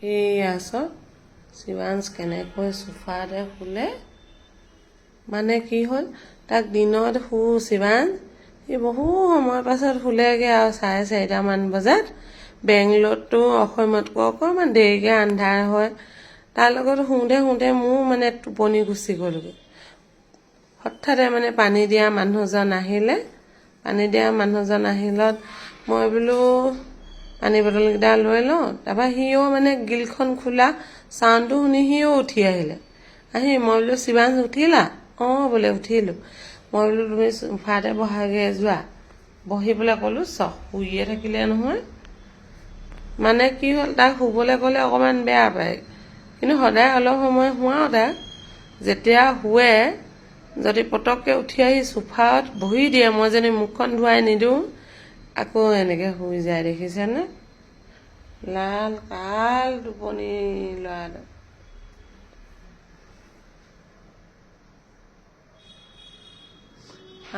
এইয়া চব শিৱাংশ কেনেকৈ চোফাতে শুলে। মানে কি হ'ল, তাক দিনত শিৱাংশ সি বহু সময়ৰ পাছত শুলেগৈ আৰু 4:30মান বজাত। বেংগলোৰতো অসমতকৈ অকণমান দেৰিকৈ আন্ধাৰ হয়। তাৰ লগত শুওঁতে মোৰ মানে টোপনি গুচি গ'লগৈ। হঠাতে মানে পানী দিয়া মানুহজন আহিলত মই বোলো পানী বটলকেইটা লৈ লওঁ। তাৰপৰা সিও মানে গ্ৰিলখন খোলা চাউণ্ডটো শুনি সিও উঠি আহিলে। মই বোলো শিৱাংশ উঠিলা? অঁ বোলে উঠিলোঁ। মই বোলো তুমি চোফাতে বহাগৈ যোৱা। বহি পেলাই ক'লোঁ শুইয়ে থাকিলে নহয়। মানে কি হ'ল, তাক শুবলৈ ক'লে অকণমান বেয়া পায়, কিন্তু সদায় অলপ সময় শুৱাওঁ তাক। যেতিয়া শুৱে যদি পটককৈ উঠি আহি চোফাত বহি দিয়ে, মই যদি মুখখন ধুৱাই নিদিওঁ আকৌ এনেকৈ শুই যায়, দেখিছেনে? লাল কাল টোপনি ল'ৰাটো।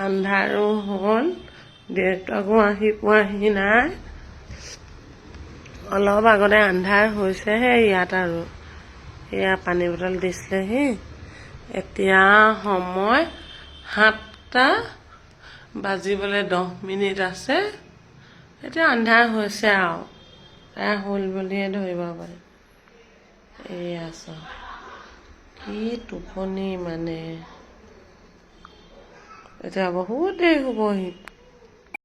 আন্ধাৰো হ'ল, দেউতাকো আহি পোৱাহি নাই। অলপ আগতে আন্ধাৰ হৈছেহে ইয়াত আৰু। এয়া পানী বটল দিছিলেহি। এতিয়া সময় 7টা বাজিবলৈ 10 মিনিট আছে। এতিয়া আন্ধাৰ হৈছে আৰু তাই হ'ল বুলিয়ে ধৰিব পাৰি। এইয়া চব কি টোপনি মানে, এতিয়া বহুত দেৰি শুবহি।